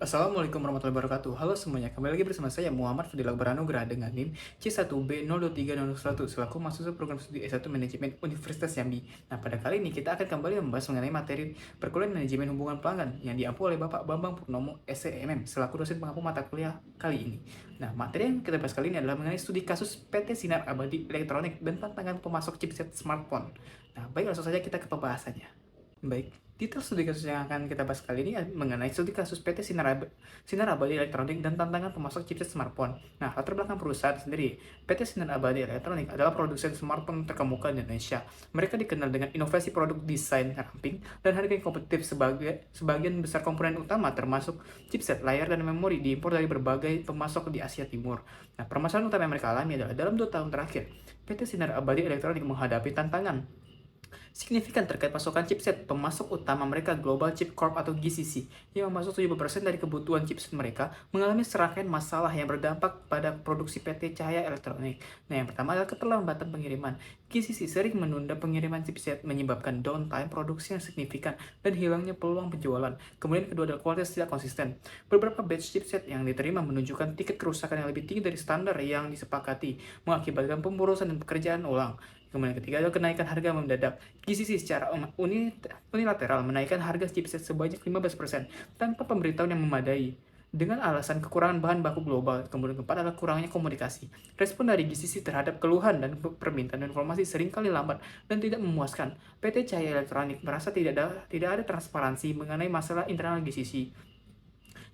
Assalamualaikum warahmatullahi wabarakatuh. Halo semuanya, kembali lagi bersama saya Muhammad Fadil Akbar Anugrah dengan NIM C1B02301 selaku mahasiswa program studi S1 Manajemen Universitas Jambi. Nah, pada kali ini kita akan kembali membahas mengenai materi perkuliahan manajemen hubungan pelanggan yang diampu oleh Bapak Bambang Purnomo SCMM selaku dosen pengampu mata kuliah kali ini. Nah, materi yang kita bahas kali ini adalah mengenai studi kasus PT Sinar Abadi Elektronik dan tantangan pemasok chipset smartphone. Nah, baik langsung saja kita ke pembahasannya. Baik, detail studi kasus yang akan kita bahas kali ini mengenai studi kasus PT Sinar Abadi Elektronik dan tantangan pemasok chipset smartphone. Nah, latar belakang perusahaan sendiri, PT Sinar Abadi Elektronik adalah produsen smartphone terkemuka di Indonesia. Mereka dikenal dengan inovasi produk desain ramping dan harga yang kompetitif sebagian besar komponen utama termasuk chipset, layar, dan memori diimpor dari berbagai pemasok di Asia Timur. Nah, permasalahan utama yang mereka alami adalah dalam 2 tahun terakhir, PT Sinar Abadi Elektronik menghadapi tantangan signifikan terkait pasokan chipset. Pemasok utama mereka, Global Chip Corp atau GCC, yang memasok 70% dari kebutuhan chipset mereka, mengalami serangkaian masalah yang berdampak pada produksi PT Cahaya Elektronik. Nah, yang pertama adalah keterlambatan pengiriman. GCC sering menunda pengiriman chipset, menyebabkan downtime produksi yang signifikan dan hilangnya peluang penjualan. Kemudian kedua adalah kualitas tidak konsisten. Beberapa batch chipset yang diterima menunjukkan tingkat kerusakan yang lebih tinggi dari standar yang disepakati, mengakibatkan pemborosan dan pekerjaan ulang. Kemudian ketiga adalah kenaikan harga mendadak. GCC secara unilateral menaikkan harga chipset sebanyak 15% tanpa pemberitahuan yang memadai dengan alasan kekurangan bahan baku global. Kemudian keempat adalah kurangnya komunikasi. Respon dari GCC terhadap keluhan dan permintaan informasi seringkali lambat dan tidak memuaskan. PT Cahaya Elektronik merasa tidak ada transparansi mengenai masalah internal GCC.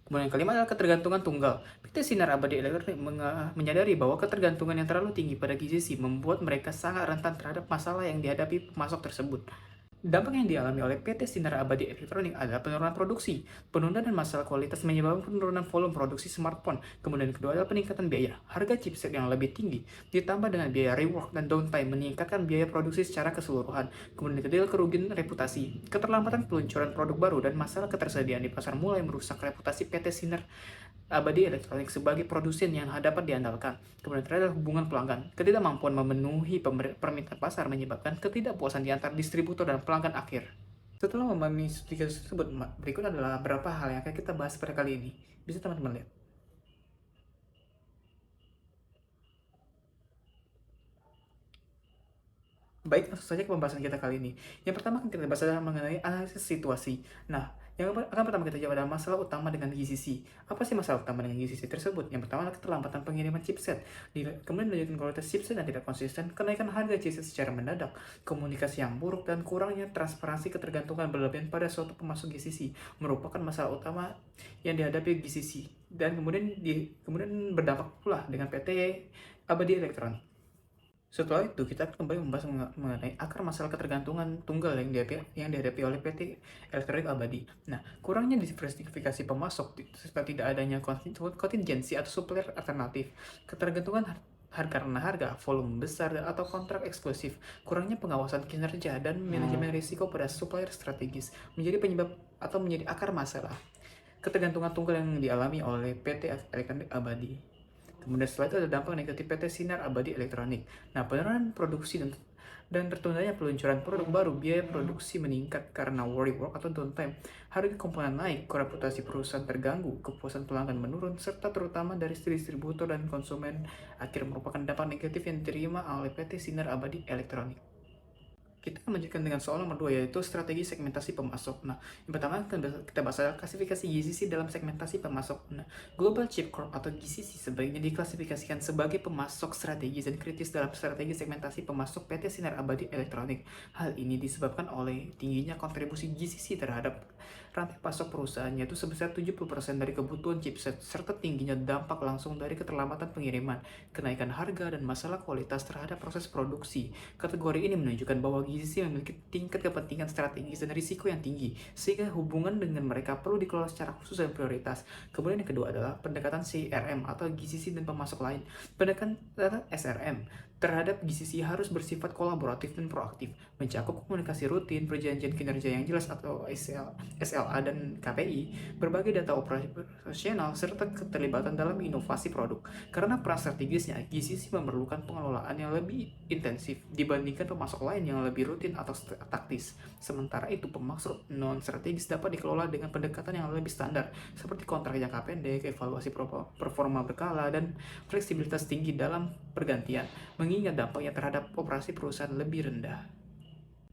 Kemudian yang kelima adalah ketergantungan tunggal. PT Sinar Abadi Elektronik menyadari bahwa ketergantungan yang terlalu tinggi pada GCC membuat mereka sangat rentan terhadap masalah yang dihadapi pemasok tersebut. Dampak yang dialami oleh PT Sinar Abadi Elektronik adalah penurunan produksi, penundaan dan masalah kualitas menyebabkan penurunan volume produksi smartphone. Kemudian kedua adalah peningkatan biaya. Harga chipset yang lebih tinggi, ditambah dengan biaya rework dan downtime meningkatkan biaya produksi secara keseluruhan. Kemudian ketiga, kerugian reputasi. Keterlambatan peluncuran produk baru dan masalah ketersediaan di pasar mulai merusak reputasi PT Sinar Abadi Elektronik sebagai produsen yang dapat diandalkan. Kemudian terakhir hubungan pelanggan. Ketidakmampuan memenuhi permintaan pasar menyebabkan ketidakpuasan di antara distributor dan pelanggan akhir. Setelah memahami studi kasus tersebut, berikut adalah beberapa hal yang akan kita bahas pada kali ini. Bisa teman-teman lihat. Baik, langsung saja ke pembahasan kita kali ini. Yang pertama akan kita bahas adalah mengenai analisis situasi. Nah, yang akan pertama kita jawab adalah masalah utama dengan GCC. Apa sih masalah utama dengan GCC tersebut? Yang pertama adalah keterlambatan pengiriman chipset. Kemudian dilanjutkan kualitas chipset yang tidak konsisten, kenaikan harga chipset secara mendadak, komunikasi yang buruk, dan kurangnya transparansi ketergantungan berlebihan pada suatu pemasok GCC merupakan masalah utama yang dihadapi GCC. Dan kemudian berdampak pula dengan PT Abadi Elektronik. Setelah itu, kita akan kembali membahas mengenai akar masalah ketergantungan tunggal yang dihadapi oleh PT Elektronik Abadi. Nah, kurangnya diversifikasi pemasok serta tidak adanya kontingensi atau supplier alternatif, ketergantungan karena harga, volume besar, atau kontrak eksklusif, kurangnya pengawasan kinerja dan manajemen risiko pada supplier strategis menjadi penyebab atau menjadi akar masalah ketergantungan tunggal yang dialami oleh PT Elektronik Abadi. Kemudian setelah itu ada dampak negatif PT Sinar Abadi Elektronik. Nah, penurunan produksi dan tertundanya peluncuran produk baru, biaya produksi meningkat karena work atau downtime, harga komponen naik, reputasi perusahaan terganggu, kepuasan pelanggan menurun, serta terutama dari distributor dan konsumen akhir merupakan dampak negatif yang diterima oleh PT Sinar Abadi Elektronik. Kita akan melanjutkan dengan soal nomor 2, yaitu strategi segmentasi pemasok. Nah, yang pertama kita bahas adalah klasifikasi GCC dalam segmentasi pemasok. Nah, Global Chip Corp atau GCC sebaiknya diklasifikasikan sebagai pemasok strategis dan kritis dalam strategi segmentasi pemasok PT Sinar Abadi Elektronik. Hal ini disebabkan oleh tingginya kontribusi GCC terhadap rantai pasok perusahaannya itu sebesar 70% dari kebutuhan chipset, serta tingginya dampak langsung dari keterlambatan pengiriman, kenaikan harga, dan masalah kualitas terhadap proses produksi. Kategori ini menunjukkan bahwa GCC memiliki tingkat kepentingan strategis dan risiko yang tinggi, sehingga hubungan dengan mereka perlu dikelola secara khusus dan prioritas. Kemudian yang kedua adalah pendekatan CRM atau GCC dan pemasok lain. Pendekatan SRM terhadap GCC harus bersifat kolaboratif dan proaktif, mencakup komunikasi rutin, perjanjian kinerja yang jelas atau SLA dan KPI, berbagai data operasional, serta keterlibatan dalam inovasi produk. Karena peran strategisnya, GCC memerlukan pengelolaan yang lebih intensif dibandingkan pemasok lain yang lebih rutin atau taktis. Sementara itu, pemasok non-strategis dapat dikelola dengan pendekatan yang lebih standar, seperti kontrak jangka pendek, evaluasi performa berkala, dan fleksibilitas tinggi dalam pergantian, mengingat dampaknya terhadap operasi perusahaan lebih rendah.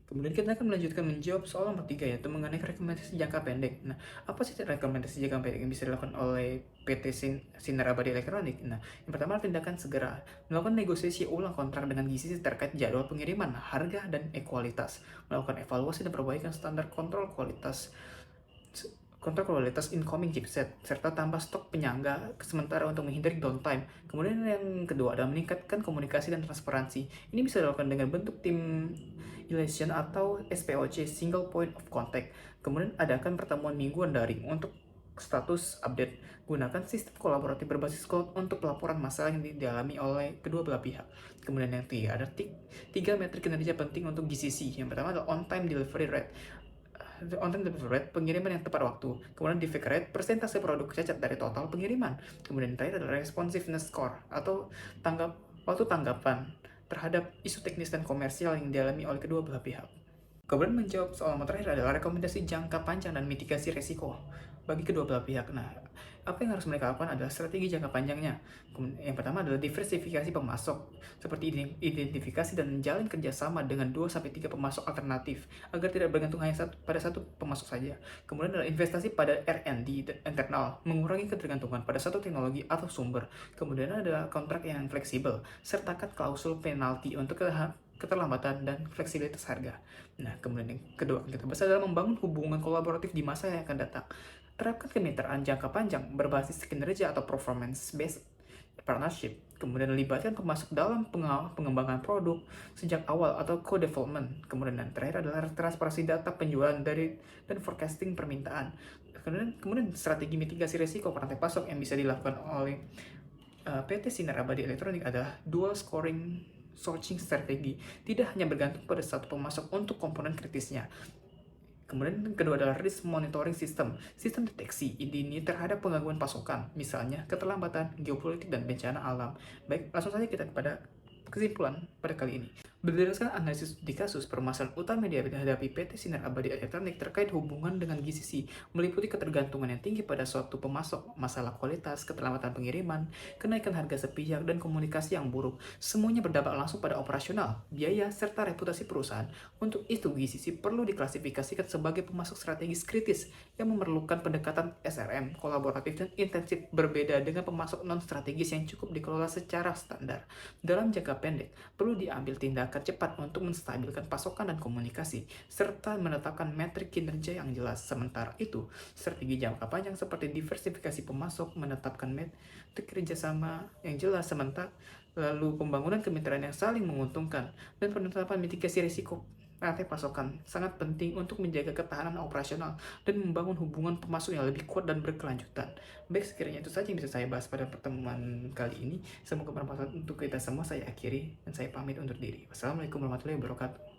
Kemudian kita akan melanjutkan menjawab soal nomor 3, yaitu mengenai rekomendasi jangka pendek. Nah, apa sih rekomendasi jangka pendek yang bisa dilakukan oleh PT Sinar Abadi Elektronik? Nah, yang pertama tindakan segera melakukan negosiasi ulang kontrak dengan GCC terkait jadwal pengiriman, harga, dan kualitas, melakukan evaluasi dan perbaikan standar kontrol kualitas incoming chipset, serta tambah stok penyangga sementara untuk menghindari downtime. Kemudian yang kedua adalah meningkatkan komunikasi dan transparansi. Ini bisa dilakukan dengan bentuk tim elation atau SPOC, Single Point of Contact. Kemudian adakan pertemuan mingguan daring untuk status update. Gunakan sistem kolaboratif berbasis cloud untuk pelaporan masalah yang dialami oleh kedua belah pihak. Kemudian yang ketiga ada tiga metrik kinerja penting untuk GCC. Yang pertama adalah on-time delivery rate, pengiriman yang tepat waktu. Kemudian defect rate, persentase produk cacat dari total pengiriman. Kemudian terakhir adalah responsiveness score atau waktu tanggapan terhadap isu teknis dan komersial yang dialami oleh kedua belah pihak. Kemudian menjawab soal yang terakhir adalah rekomendasi jangka panjang dan mitigasi resiko bagi kedua belah pihak. Nah, apa yang harus mereka lakukan adalah strategi jangka panjangnya. Yang pertama adalah diversifikasi pemasok, seperti identifikasi dan menjalin kerjasama dengan 2-3 pemasok alternatif, agar tidak bergantung hanya pada satu pemasok saja. Kemudian adalah investasi pada R&D internal, mengurangi ketergantungan pada satu teknologi atau sumber. Kemudian adalah kontrak yang fleksibel, sertakan klausul penalti untuk keterlambatan dan fleksibilitas harga. Nah, kemudian yang kedua kita bahas adalah membangun hubungan kolaboratif di masa yang akan datang. Terapkan kemitraan jangka panjang berbasis kinerja atau performance-based partnership. Kemudian libatkan pemasok dalam pengembangan produk sejak awal atau co-development. Kemudian yang terakhir adalah transparansi data penjualan dan forecasting permintaan. Kemudian strategi mitigasi risiko rantai pasok yang bisa dilakukan oleh PT Sinar Abadi Elektronik adalah dual sourcing strategi, tidak hanya bergantung pada satu pemasok untuk komponen kritisnya. Kemudian kedua adalah risk monitoring system deteksi dini terhadap penggangguan pasokan, misalnya keterlambatan, geopolitik, dan bencana alam. Baik, langsung saja kita kepada kesimpulan pada kali ini. Berdasarkan analisis di kasus, permasalahan utama yang dihadapi PT Sinar Abadi Elektronik terkait hubungan dengan GCC meliputi ketergantungan yang tinggi pada suatu pemasok, masalah kualitas, keterlambatan pengiriman, kenaikan harga sepihak, dan komunikasi yang buruk. Semuanya berdampak langsung pada operasional, biaya, serta reputasi perusahaan. Untuk itu, GCC perlu diklasifikasikan sebagai pemasok strategis kritis yang memerlukan pendekatan SRM, kolaboratif, dan intensif, berbeda dengan pemasok non-strategis yang cukup dikelola secara standar. Dalam jangka pendek, perlu diambil tindakan cepat untuk menstabilkan pasokan dan komunikasi, serta menetapkan metrik kinerja yang jelas. Sementara itu, strategi jangka panjang seperti diversifikasi pemasok, menetapkan metrik kerjasama yang jelas lalu pembangunan kemitraan yang saling menguntungkan, dan penetapan mitigasi risiko rantai pasokan sangat penting untuk menjaga ketahanan operasional dan membangun hubungan pemasok yang lebih kuat dan berkelanjutan. Baik, sekiranya itu saja yang bisa saya bahas pada pertemuan kali ini. Semoga bermanfaat untuk kita semua. Saya akhiri dan saya pamit undur diri. Wassalamualaikum warahmatullahi wabarakatuh.